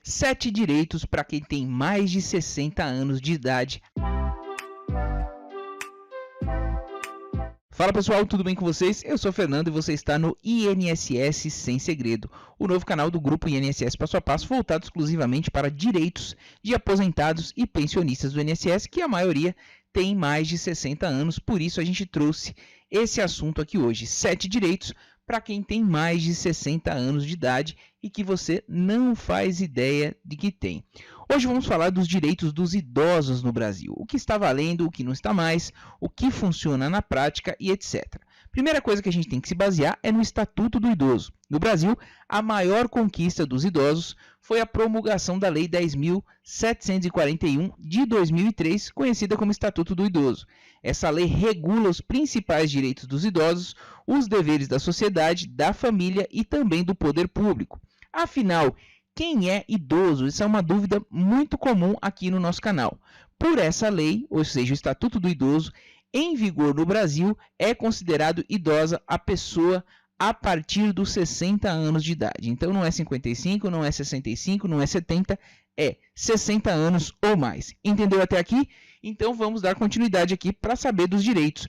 7 direitos para quem tem mais de 60 anos de idade. Fala pessoal, tudo bem com vocês? Eu sou o Fernando e você está no INSS Sem Segredo, o novo canal do grupo INSS Passo a Passo voltado exclusivamente para direitos de aposentados e pensionistas do INSS, que a maioria tem mais de 60 anos, por isso a gente trouxe esse assunto aqui hoje, 7 direitos para quem tem mais de 60 anos de idade e que você não faz ideia de que tem. Hoje vamos falar dos direitos dos idosos no Brasil, o que está valendo, o que não está mais, o que funciona na prática e etc. Primeira coisa que a gente tem que se basear é no Estatuto do Idoso. No Brasil, a maior conquista dos idosos foi a promulgação da Lei 10.741 de 2003, conhecida como Estatuto do Idoso. Essa lei regula os principais direitos dos idosos, os deveres da sociedade, da família e também do poder público. Afinal, quem é idoso? Isso é uma dúvida muito comum aqui no nosso canal. Por essa lei, ou seja, o Estatuto do Idoso, em vigor no Brasil, é considerado idosa a pessoa a partir dos 60 anos de idade. Então não é 55, não é 65, não é 70, é 60 anos ou mais. Entendeu até aqui? Então vamos dar continuidade aqui para saber dos direitos.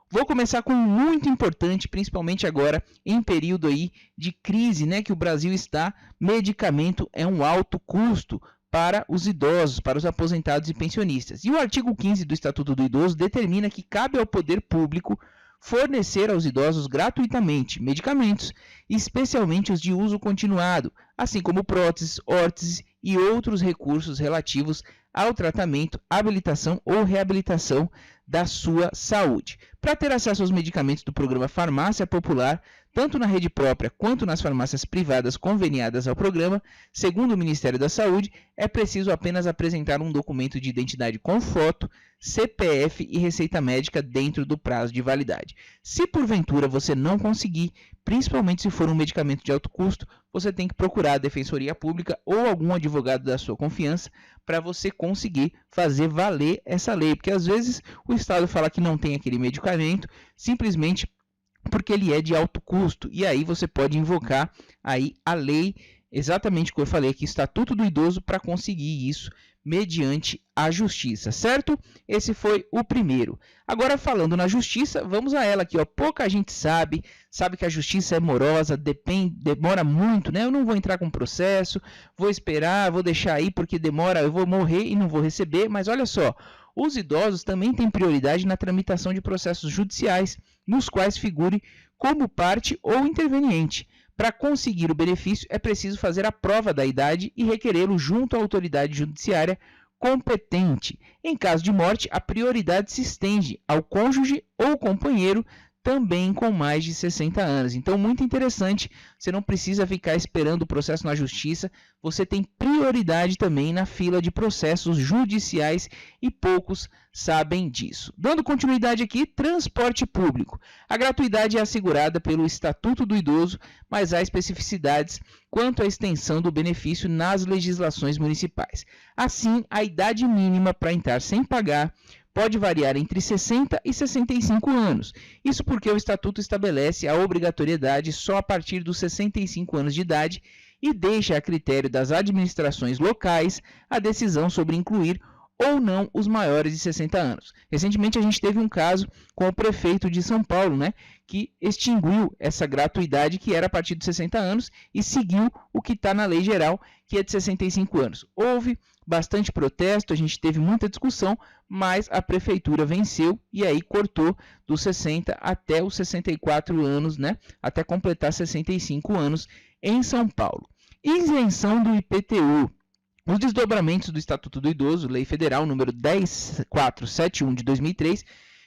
Vou começar com um muito importante, principalmente agora em período aí de crise, né, que o Brasil está. Medicamento é um alto custo para os idosos, para os aposentados e pensionistas. E o artigo 15 do Estatuto do Idoso determina que cabe ao poder público fornecer aos idosos gratuitamente medicamentos, especialmente os de uso continuado, assim como próteses, órteses e outros recursos relativos ao tratamento, habilitação ou reabilitação da sua saúde. Para ter acesso aos medicamentos do programa Farmácia Popular, tanto na rede própria quanto nas farmácias privadas conveniadas ao programa, segundo o Ministério da Saúde, é preciso apenas apresentar um documento de identidade com foto, CPF e receita médica dentro do prazo de validade. Se porventura você não conseguir, principalmente se for um medicamento de alto custo, você tem que procurar a Defensoria Pública ou algum advogado da sua confiança para você conseguir fazer valer essa lei, porque às vezes o Estado fala que não tem aquele medicamento simplesmente porque ele é de alto custo, e aí você pode invocar aí a lei, exatamente como eu falei aqui, Estatuto do Idoso, para conseguir isso mediante a justiça, certo? Esse foi o primeiro. Agora falando na justiça, vamos a ela aqui, ó. Pouca gente sabe que a justiça é morosa, demora muito, né? Eu não vou entrar com processo, vou esperar, vou deixar aí porque demora, eu vou morrer e não vou receber, mas olha só, os idosos também têm prioridade na tramitação de processos judiciais, nos quais figure como parte ou interveniente. Para conseguir o benefício, é preciso fazer a prova da idade e requerê-lo junto à autoridade judiciária competente. Em caso de morte, a prioridade se estende ao cônjuge ou companheiro também com mais de 60 anos. Então, muito interessante, você não precisa ficar esperando o processo na justiça, você tem prioridade também na fila de processos judiciais e poucos sabem disso. Dando continuidade aqui, transporte público. A gratuidade é assegurada pelo Estatuto do Idoso, mas há especificidades quanto à extensão do benefício nas legislações municipais. Assim, a idade mínima para entrar sem pagar pode variar entre 60 e 65 anos. Isso porque o Estatuto estabelece a obrigatoriedade só a partir dos 65 anos de idade e deixa a critério das administrações locais a decisão sobre incluir ou não os maiores de 60 anos. Recentemente a gente teve um caso com o prefeito de São Paulo, né, que extinguiu essa gratuidade que era a partir de 60 anos e seguiu o que está na lei geral, que é de 65 anos. Houve bastante protesto, a gente teve muita discussão, mas a prefeitura venceu e aí cortou dos 60 até os 64 anos, né, até completar 65 anos em São Paulo. Isenção do IPTU. Os desdobramentos do Estatuto do Idoso, Lei Federal número 10471 de 2003,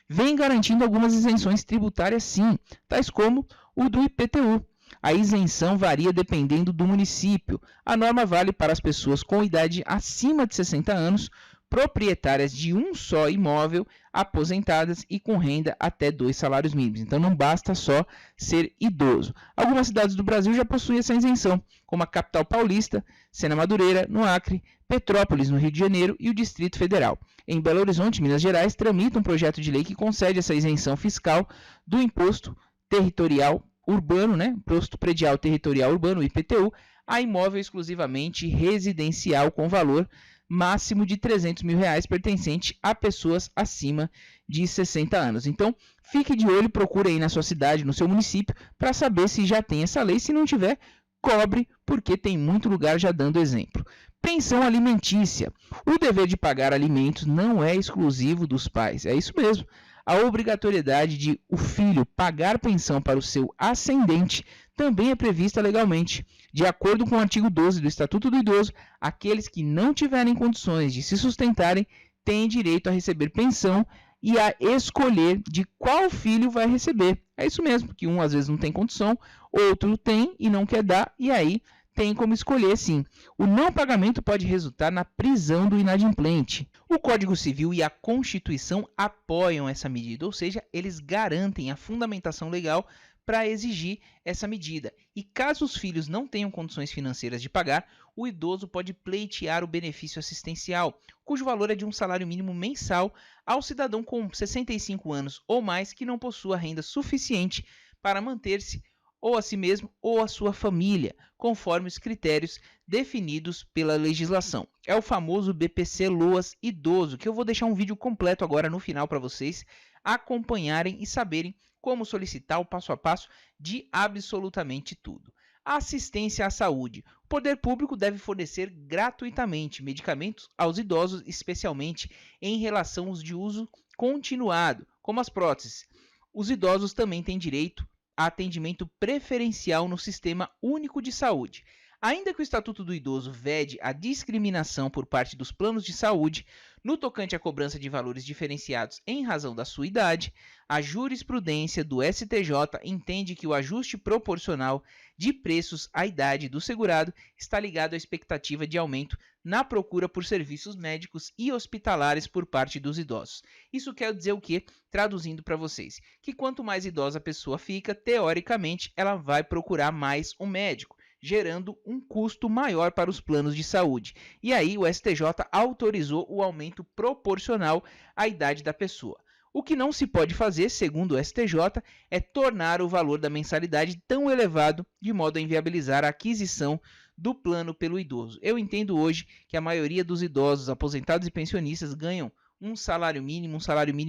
vem garantindo algumas isenções tributárias sim, tais como o do IPTU. A isenção varia dependendo do município. A norma vale para as pessoas com idade acima de 60 anos, proprietárias de um só imóvel, aposentadas e com renda até 2 salários mínimos. Então não basta só ser idoso. Algumas cidades do Brasil já possuem essa isenção, como a capital paulista, Sena Madureira, no Acre, Petrópolis, no Rio de Janeiro e o Distrito Federal. Em Belo Horizonte, Minas Gerais, tramita um projeto de lei que concede essa isenção fiscal do imposto territorial urbano, né? Imposto predial territorial urbano, IPTU, a imóvel exclusivamente residencial com valor máximo de R$300 mil pertencente a pessoas acima de 60 anos. Então, fique de olho, procure aí na sua cidade, no seu município, para saber se já tem essa lei. Se não tiver, cobre, porque tem muito lugar já dando exemplo. Pensão alimentícia. O dever de pagar alimentos não é exclusivo dos pais, é isso mesmo. A obrigatoriedade de o filho pagar pensão para o seu ascendente também é prevista legalmente. De acordo com o artigo 12 do Estatuto do Idoso, aqueles que não tiverem condições de se sustentarem têm direito a receber pensão e a escolher de qual filho vai receber. É isso mesmo, que um às vezes não tem condição, outro tem e não quer dar, e aí tem como escolher sim. O não pagamento pode resultar na prisão do inadimplente. O Código Civil e a Constituição apoiam essa medida, ou seja, eles garantem a fundamentação legal para exigir essa medida. E caso os filhos não tenham condições financeiras de pagar, o idoso pode pleitear o benefício assistencial, cujo valor é de um salário mínimo mensal ao cidadão com 65 anos ou mais que não possua renda suficiente para manter-se ou a si mesmo ou a sua família, conforme os critérios definidos pela legislação. É o famoso BPC Loas Idoso, que eu vou deixar um vídeo completo agora no final para vocês acompanharem e saberem como solicitar o passo a passo de absolutamente tudo. Assistência à saúde. O poder público deve fornecer gratuitamente medicamentos aos idosos, especialmente em relação aos de uso continuado, como as próteses. Os idosos também têm direito a atendimento preferencial no Sistema Único de Saúde. Ainda que o Estatuto do Idoso vede a discriminação por parte dos planos de saúde no tocante à cobrança de valores diferenciados em razão da sua idade, a jurisprudência do STJ entende que o ajuste proporcional de preços à idade do segurado está ligado à expectativa de aumento na procura por serviços médicos e hospitalares por parte dos idosos. Isso quer dizer o quê? Traduzindo para vocês, que quanto mais idosa a pessoa fica, teoricamente, ela vai procurar mais um médico, gerando um custo maior para os planos de saúde. E aí o STJ autorizou o aumento proporcional à idade da pessoa. O que não se pode fazer, segundo o STJ, é tornar o valor da mensalidade tão elevado de modo a inviabilizar a aquisição do plano pelo idoso. Eu entendo hoje que a maioria dos idosos, aposentados e pensionistas ganham um salário mínimo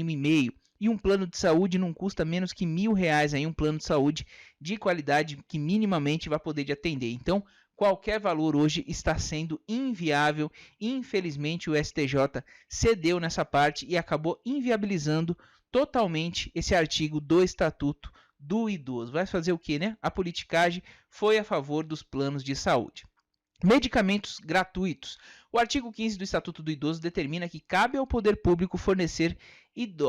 e meio. E um plano de saúde não custa menos que R$1.000 aí, um plano de saúde de qualidade que minimamente vai poder te atender. Então, qualquer valor hoje está sendo inviável. Infelizmente, o STJ cedeu nessa parte e acabou inviabilizando totalmente esse artigo do Estatuto do Idoso. Vai fazer o quê, né? A politicagem foi a favor dos planos de saúde. Medicamentos gratuitos. O artigo 15 do Estatuto do Idoso determina que cabe ao poder público fornecer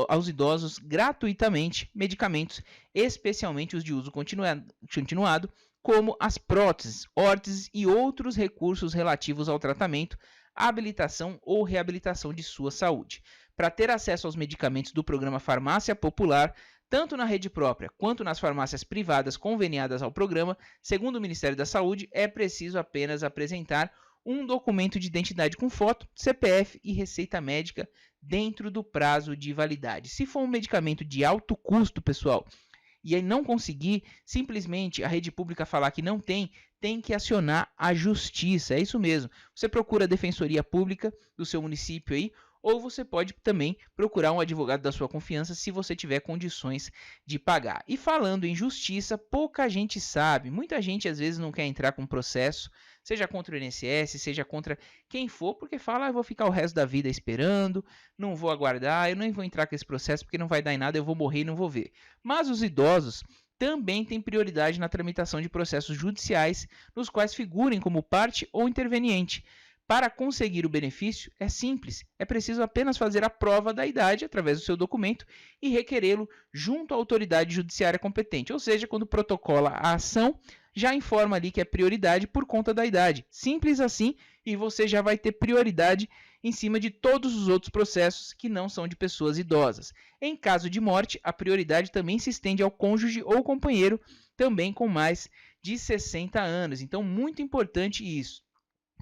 aos idosos gratuitamente medicamentos, especialmente os de uso continuado, como as próteses, órteses e outros recursos relativos ao tratamento, habilitação ou reabilitação de sua saúde. Para ter acesso aos medicamentos do programa Farmácia Popular, tanto na rede própria quanto nas farmácias privadas conveniadas ao programa, segundo o Ministério da Saúde, é preciso apenas apresentar um documento de identidade com foto, CPF e receita médica dentro do prazo de validade. Se for um medicamento de alto custo, pessoal, e aí não conseguir, simplesmente a rede pública falar que não tem que acionar a justiça. É isso mesmo. Você procura a defensoria pública do seu município aí, ou você pode também procurar um advogado da sua confiança se você tiver condições de pagar. E falando em justiça, pouca gente sabe. Muita gente às vezes não quer entrar com processo, seja contra o INSS, seja contra quem for, porque fala, eu vou ficar o resto da vida esperando, não vou aguardar, eu nem vou entrar com esse processo porque não vai dar em nada, eu vou morrer e não vou ver. Mas os idosos também têm prioridade na tramitação de processos judiciais nos quais figurem como parte ou interveniente. Para conseguir o benefício é simples, é preciso apenas fazer a prova da idade através do seu documento e requerê-lo junto à autoridade judiciária competente, ou seja, quando protocola a ação, já informa ali que é prioridade por conta da idade. Simples assim, e você já vai ter prioridade em cima de todos os outros processos que não são de pessoas idosas. Em caso de morte, a prioridade também se estende ao cônjuge ou companheiro, também com mais de 60 anos. Então, muito importante isso.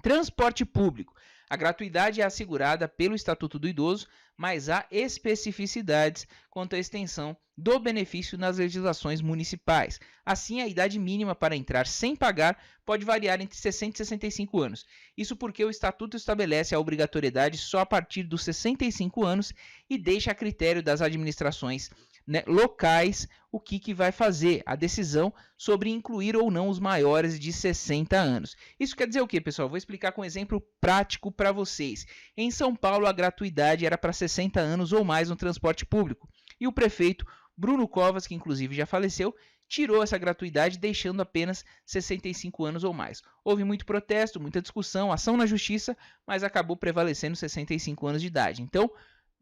Transporte público. A gratuidade é assegurada pelo Estatuto do Idoso, mas há especificidades quanto à extensão do benefício nas legislações municipais. Assim, a idade mínima para entrar sem pagar pode variar entre 60 e 65 anos. Isso porque o Estatuto estabelece a obrigatoriedade só a partir dos 65 anos e deixa a critério das administrações, né, locais o que vai fazer a decisão sobre incluir ou não os maiores de 60 anos. Isso quer dizer o que, pessoal? Vou explicar com um exemplo prático para vocês. Em São Paulo, a gratuidade era para 60 anos ou mais no transporte público. E o prefeito Bruno Covas, que inclusive já faleceu, tirou essa gratuidade, deixando apenas 65 anos ou mais. Houve muito protesto, muita discussão, ação na justiça, mas acabou prevalecendo 65 anos de idade. Então,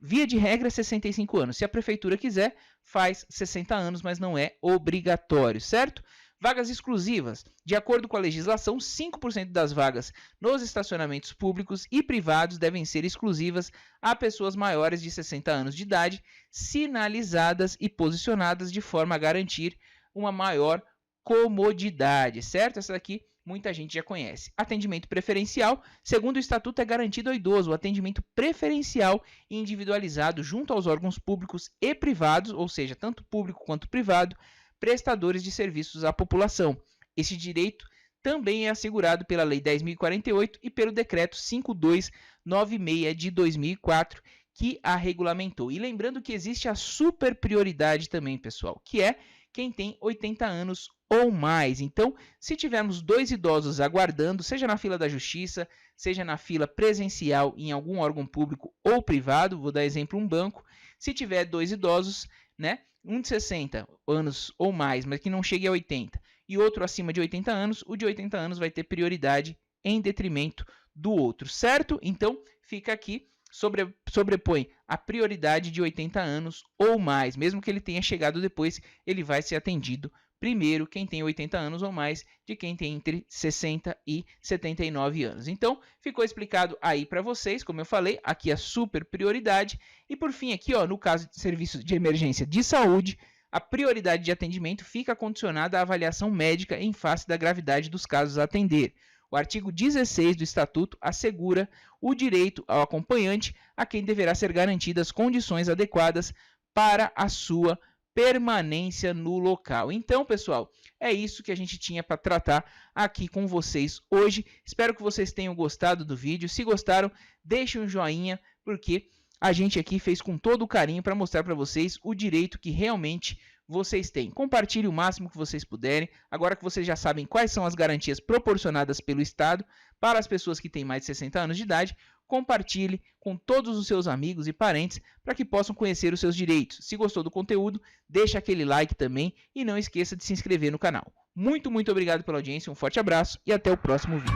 via de regra, 65 anos. Se a prefeitura quiser, faz 60 anos, mas não é obrigatório, certo? Vagas exclusivas. De acordo com a legislação, 5% das vagas nos estacionamentos públicos e privados devem ser exclusivas a pessoas maiores de 60 anos de idade, sinalizadas e posicionadas de forma a garantir uma maior comodidade, certo? Essa daqui muita gente já conhece. Atendimento preferencial. Segundo o Estatuto, é garantido ao idoso o atendimento preferencial e individualizado junto aos órgãos públicos e privados, ou seja, tanto público quanto privado, prestadores de serviços à população. Esse direito também é assegurado pela Lei 10.048 e pelo Decreto 5296 de 2004, que a regulamentou. E lembrando que existe a super prioridade também, pessoal, que é quem tem 80 anos ou mais. Então, se tivermos 2 idosos aguardando, seja na fila da justiça, seja na fila presencial em algum órgão público ou privado, vou dar exemplo, um banco, se tiver 2 idosos, né, um de 60 anos ou mais, mas que não chegue a 80, e outro acima de 80 anos, o de 80 anos vai ter prioridade em detrimento do outro, certo? Então, fica aqui, sobrepõe a prioridade de 80 anos ou mais, mesmo que ele tenha chegado depois, ele vai ser atendido primeiro quem tem 80 anos ou mais de quem tem entre 60 e 79 anos. Então, ficou explicado aí para vocês, como eu falei, aqui a super prioridade. E por fim aqui, ó, no caso de serviços de emergência de saúde, a prioridade de atendimento fica condicionada à avaliação médica em face da gravidade dos casos a atender. O artigo 16 do Estatuto assegura o direito ao acompanhante, a quem deverá ser garantidas condições adequadas para a sua permanência no local. Então, pessoal, é isso que a gente tinha para tratar aqui com vocês hoje. Espero que vocês tenham gostado do vídeo. Se gostaram, deixem um joinha, porque a gente aqui fez com todo o carinho para mostrar para vocês o direito que realmente vocês têm. Compartilhe o máximo que vocês puderem. Agora que vocês já sabem quais são as garantias proporcionadas pelo Estado para as pessoas que têm mais de 60 anos de idade, compartilhe com todos os seus amigos e parentes para que possam conhecer os seus direitos. Se gostou do conteúdo, deixa aquele like também e não esqueça de se inscrever no canal. Muito obrigado pela audiência, um forte abraço e até o próximo vídeo.